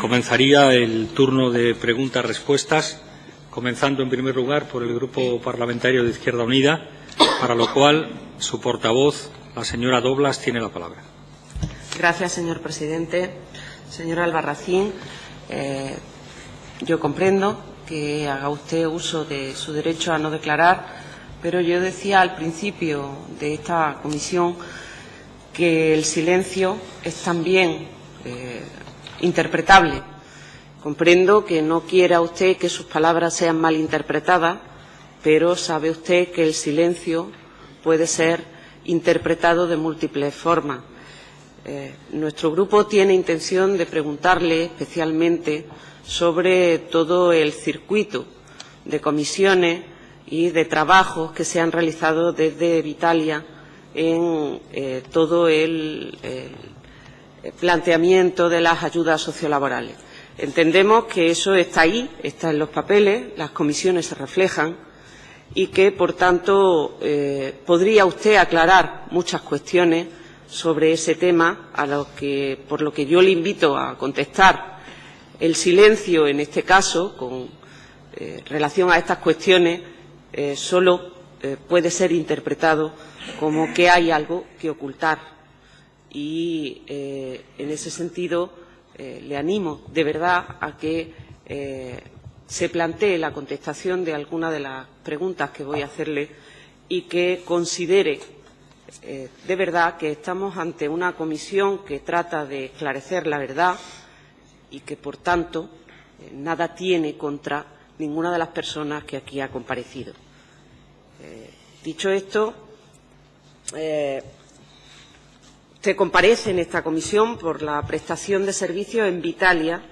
Comenzaría el turno de preguntas-respuestas, comenzando en primer lugar por el Grupo Parlamentario de Izquierda Unida, para lo cual su portavoz, la señora Doblas, tiene la palabra. Gracias, señor presidente. Señor Albarracín, yo comprendo que haga usted uso de su derecho a no declarar, pero yo decía al principio de esta comisión que el silencio es también interpretable. Comprendo que no quiera usted que sus palabras sean malinterpretadas, pero sabe usted que el silencio puede ser interpretado de múltiples formas. Nuestro grupo tiene intención de preguntarle especialmente sobre todo el circuito de comisiones y de trabajos que se han realizado desde Vitalia en todo el planteamiento de las ayudas sociolaborales. Entendemos que eso está ahí, está en los papeles, las comisiones se reflejan y que, por tanto, podría usted aclarar muchas cuestiones sobre ese tema, por lo que yo le invito a contestar. El silencio, en este caso, con relación a estas cuestiones, solo puede ser interpretado como que hay algo que ocultar. Y, en ese sentido, le animo de verdad a que se plantee la contestación de alguna de las preguntas que voy a hacerle y que considere de verdad que estamos ante una comisión que trata de esclarecer la verdad y que, por tanto, nada tiene contra ninguna de las personas que aquí ha comparecido. Dicho esto, usted comparece en esta comisión por la prestación de servicios en Vitalia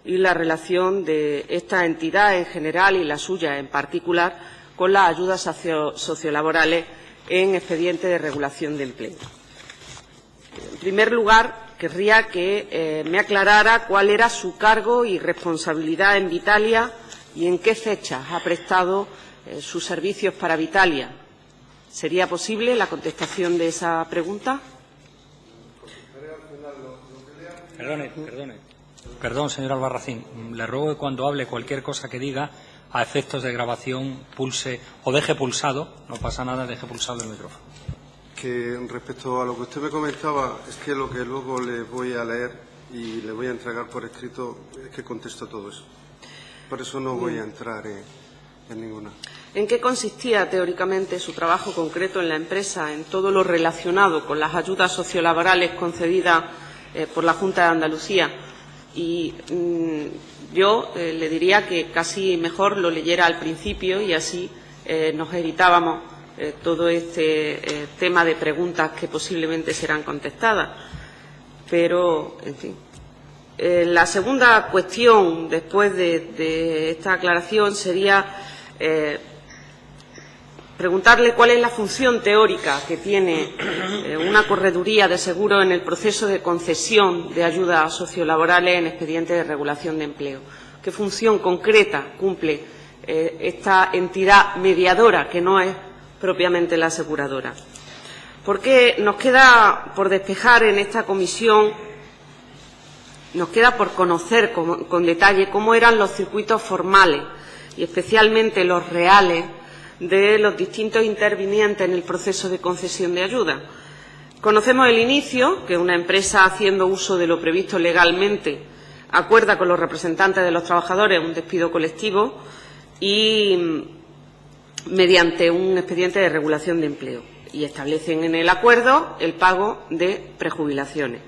y la relación de esta entidad en general y la suya en particular con las ayudas sociolaborales en expediente de regulación de empleo. En primer lugar, querría que me aclarara cuál era su cargo y responsabilidad en Vitalia y en qué fechas ha prestado sus servicios para Vitalia. ¿Sería posible la contestación de esa pregunta? Perdón, señor Albarracín. Le ruego que cuando hable cualquier cosa que diga, a efectos de grabación, pulse o deje pulsado, no pasa nada, deje pulsado el micrófono. Que respecto a lo que usted me comentaba, es que lo que luego le voy a leer y le voy a entregar por escrito es que contesto todo eso. Por eso no voy a entrar en ninguna. ¿En qué consistía teóricamente su trabajo concreto en la empresa en todo lo relacionado con las ayudas sociolaborales concedidas por la Junta de Andalucía? Y yo le diría que casi mejor lo leyera al principio y así nos evitábamos todo este tema de preguntas que posiblemente serán contestadas. Pero, en fin. La segunda cuestión, después de esta aclaración, sería preguntarle cuál es la función teórica que tiene una correduría de seguro en el proceso de concesión de ayudas sociolaborales en expedientes de regulación de empleo. ¿Qué función concreta cumple esta entidad mediadora, que no es propiamente la aseguradora? Porque nos queda por despejar en esta comisión, nos queda por conocer con detalle cómo eran los circuitos formales y especialmente los reales de los distintos intervinientes en el proceso de concesión de ayuda. Conocemos el inicio, que una empresa, haciendo uso de lo previsto legalmente, acuerda con los representantes de los trabajadores un despido colectivo y mediante un expediente de regulación de empleo y establecen en el acuerdo el pago de prejubilaciones.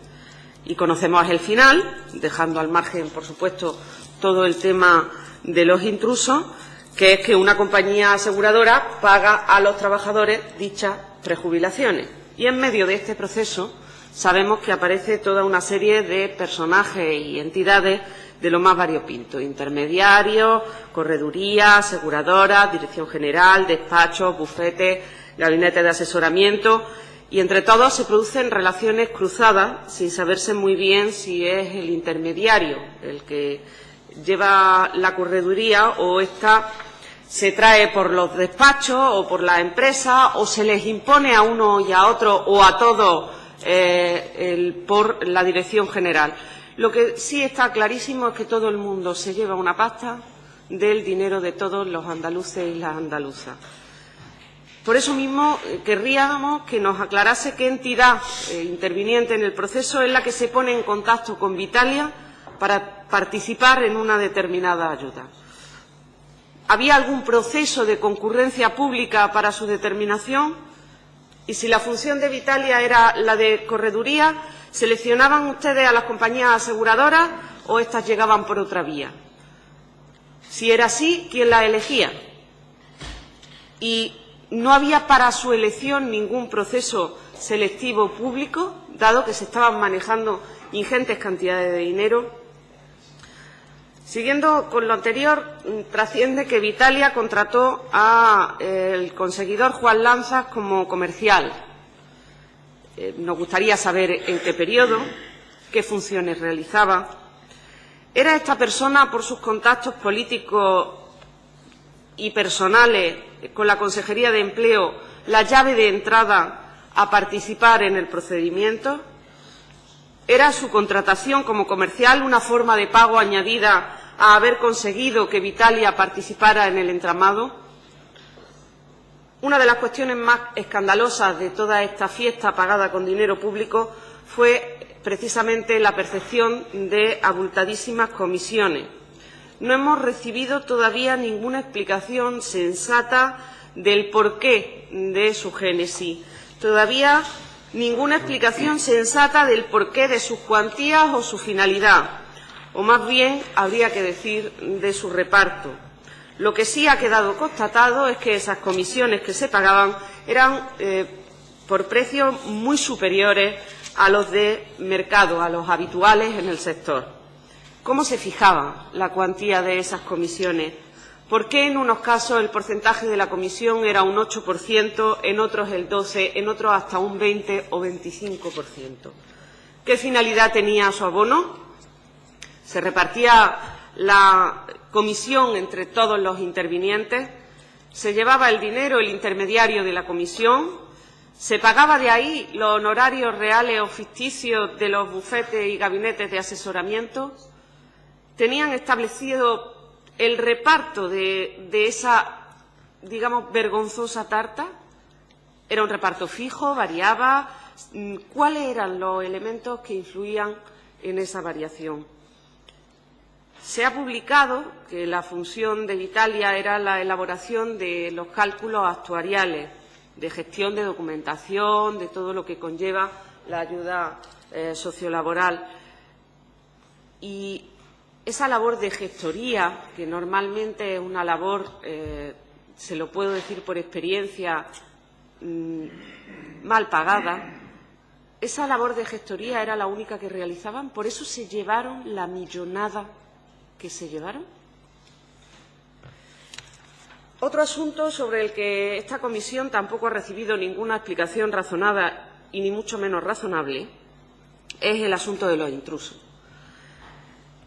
Y conocemos el final, dejando al margen, por supuesto, todo el tema de los intrusos, que es que una compañía aseguradora paga a los trabajadores dichas prejubilaciones. Y en medio de este proceso sabemos que aparece toda una serie de personajes y entidades de lo más variopinto: intermediarios, correduría, aseguradoras, dirección general, despachos, bufetes, gabinetes de asesoramiento, y entre todos se producen relaciones cruzadas sin saberse muy bien si es el intermediario el que lleva la correduría o esta se trae por los despachos o por la empresa o se les impone a uno y a otro o a todos por la dirección general. Lo que sí está clarísimo es que todo el mundo se lleva una pasta del dinero de todos los andaluces y las andaluzas. Por eso mismo querríamos que nos aclarase qué entidad interviniente en el proceso es la que se pone en contacto con Vitalia para participar en una determinada ayuda. ¿Había algún proceso de concurrencia pública para su determinación? Y si la función de Vitalia era la de correduría, ¿seleccionaban ustedes a las compañías aseguradoras o éstas llegaban por otra vía? Si era así, ¿quién las elegía? Y no había para su elección ningún proceso selectivo público, dado que se estaban manejando ingentes cantidades de dinero. Siguiendo con lo anterior, trasciende que Vitalia contrató al conseguidor Juan Lanzas como comercial. Nos gustaría saber en qué periodo, qué funciones realizaba. ¿Era esta persona, por sus contactos políticos y personales con la Consejería de Empleo, la llave de entrada a participar en el procedimiento? ¿Era su contratación como comercial una forma de pago añadida a haber conseguido que Vitalia participara en el entramado? Una de las cuestiones más escandalosas de toda esta fiesta pagada con dinero público fue precisamente la percepción de abultadísimas comisiones. No hemos recibido todavía ninguna explicación sensata del porqué de su génesis. Todavía ninguna explicación sensata del porqué de sus cuantías o su finalidad, o más bien habría que decir de su reparto. Lo que sí ha quedado constatado es que esas comisiones que se pagaban eran por precios muy superiores a los de mercado, a los habituales en el sector. ¿Cómo se fijaba la cuantía de esas comisiones? ¿Por qué en unos casos el porcentaje de la comisión era un 8%, en otros el 12%, en otros hasta un 20 o 25%? ¿Qué finalidad tenía su abono? ¿Se repartía la comisión entre todos los intervinientes? ¿Se llevaba el dinero el intermediario de la comisión? ¿Se pagaba de ahí los honorarios reales o ficticios de los bufetes y gabinetes de asesoramiento? ¿Tenían establecido el reparto de esa, digamos, vergonzosa tarta? ¿Era un reparto fijo? ¿Variaba? ¿Cuáles eran los elementos que influían en esa variación? Se ha publicado que la función de Vitalia era la elaboración de los cálculos actuariales, de gestión de documentación, de todo lo que conlleva la ayuda sociolaboral. Y esa labor de gestoría, que normalmente es una labor, se lo puedo decir por experiencia, mal pagada, esa labor de gestoría era la única que realizaban. ¿Por eso se llevaron la millonada que se llevaron? Otro asunto sobre el que esta comisión tampoco ha recibido ninguna explicación razonada y ni mucho menos razonable es el asunto de los intrusos.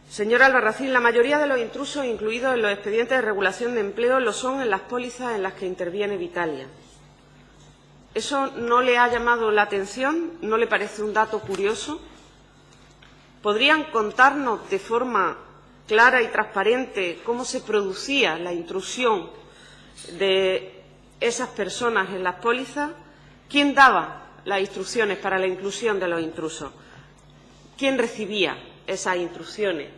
Señor Albarracín, la mayoría de los intrusos incluidos en los expedientes de regulación de empleo lo son en las pólizas en las que interviene Vitalia. ¿Eso no le ha llamado la atención? ¿No le parece un dato curioso? ¿Podrían contarnos de forma clara y transparente cómo se producía la intrusión de esas personas en las pólizas? ¿Quién daba las instrucciones para la inclusión de los intrusos? ¿Quién recibía esas instrucciones?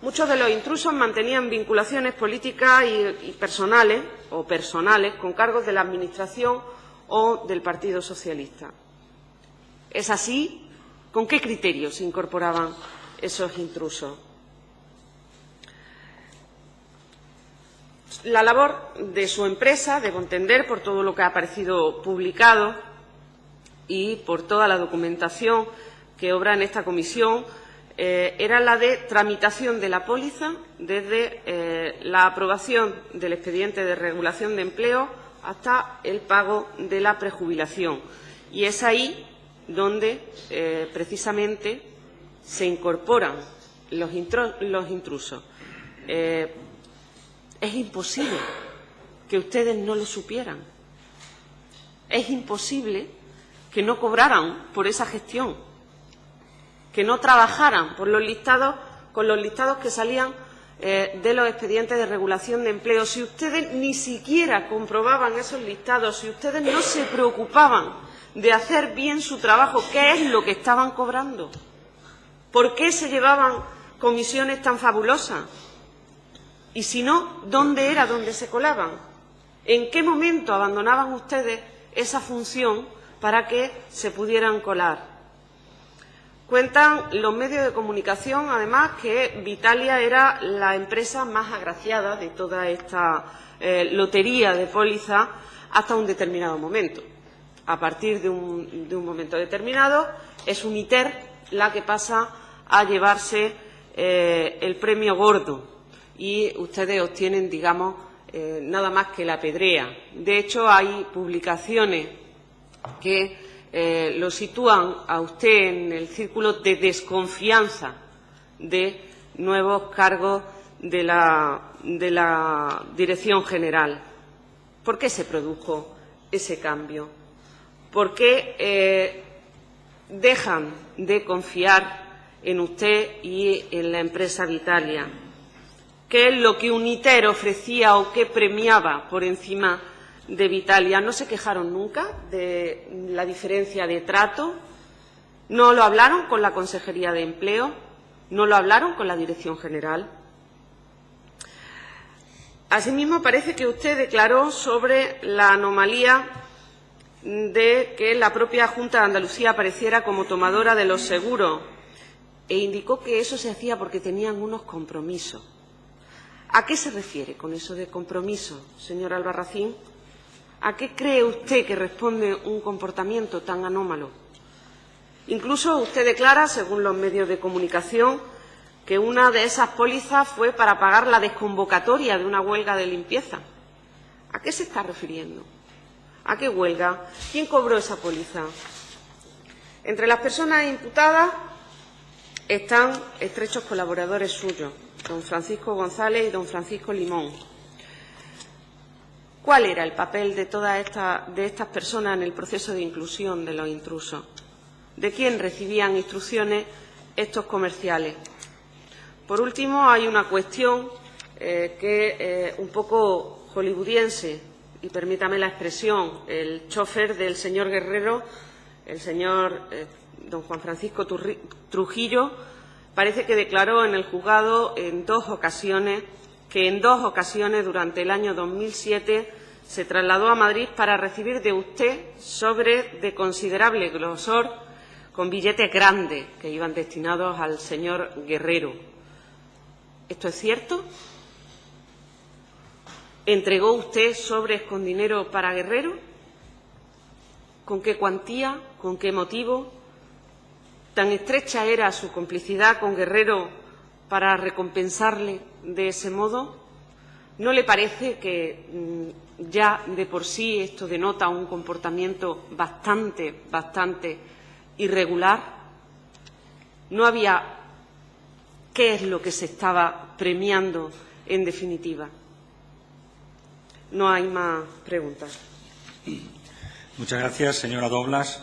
Muchos de los intrusos mantenían vinculaciones políticas y personales con cargos de la Administración o del Partido Socialista. ¿Es así? ¿Con qué criterios se incorporaban esos intrusos? La labor de su empresa, debo entender, por todo lo que ha aparecido publicado y por toda la documentación que obra en esta comisión, era la de tramitación de la póliza desde la aprobación del expediente de regulación de empleo hasta el pago de la prejubilación. Y es ahí donde precisamente se incorporan los intrusos. Es imposible que ustedes no lo supieran. Es imposible que no cobraran por esa gestión. que no trabajaran con los listados que salían de los expedientes de regulación de empleo. Si ustedes ni siquiera comprobaban esos listados, si ustedes no se preocupaban de hacer bien su trabajo, ¿qué es lo que estaban cobrando? ¿Por qué se llevaban comisiones tan fabulosas? Y si no, ¿dónde era donde se colaban? ¿En qué momento abandonaban ustedes esa función para que se pudieran colar? Cuentan los medios de comunicación, además, que Vitalia era la empresa más agraciada de toda esta lotería de póliza hasta un determinado momento. A partir de un momento determinado, es Uniter la que pasa a llevarse el premio gordo y ustedes obtienen, digamos, nada más que la pedrea. De hecho, hay publicaciones que lo sitúan a usted en el círculo de desconfianza de nuevos cargos de la Dirección General. ¿Por qué se produjo ese cambio? ¿Por qué dejan de confiar en usted y en la empresa Vitalia? ¿Qué es lo que Uniter ofrecía o qué premiaba por encima de Vitalia? ¿No se quejaron nunca de la diferencia de trato? ¿No lo hablaron con la Consejería de Empleo? ¿No lo hablaron con la Dirección General? Asimismo, parece que usted declaró sobre la anomalía de que la propia Junta de Andalucía apareciera como tomadora de los seguros e indicó que eso se hacía porque tenían unos compromisos. ¿A qué se refiere con eso de compromiso, señor Albarracín? ¿A qué cree usted que responde un comportamiento tan anómalo? Incluso usted declara, según los medios de comunicación, que una de esas pólizas fue para pagar la desconvocatoria de una huelga de limpieza. ¿A qué se está refiriendo? ¿A qué huelga? ¿Quién cobró esa póliza? Entre las personas imputadas están estrechos colaboradores suyos, don Francisco González y don Francisco Limón. ¿Cuál era el papel de todas estas personas en el proceso de inclusión de los intrusos? ¿De quién recibían instrucciones estos comerciales? Por último, hay una cuestión que un poco hollywoodiense, y permítame la expresión, el chofer del señor Guerrero, el señor don Juan Francisco Trujillo, parece que declaró en el juzgado que en dos ocasiones durante el año 2007 se trasladó a Madrid para recibir de usted sobres de considerable grosor con billetes grandes que iban destinados al señor Guerrero. ¿Esto es cierto? ¿Entregó usted sobres con dinero para Guerrero? ¿Con qué cuantía? ¿Con qué motivo? ¿Tan estrecha era su complicidad con Guerrero para recompensarle de ese modo? ¿No le parece que ya de por sí esto denota un comportamiento bastante irregular? ¿No había qué es lo que se estaba premiando en definitiva? No hay más preguntas. Muchas gracias, señora Doblas.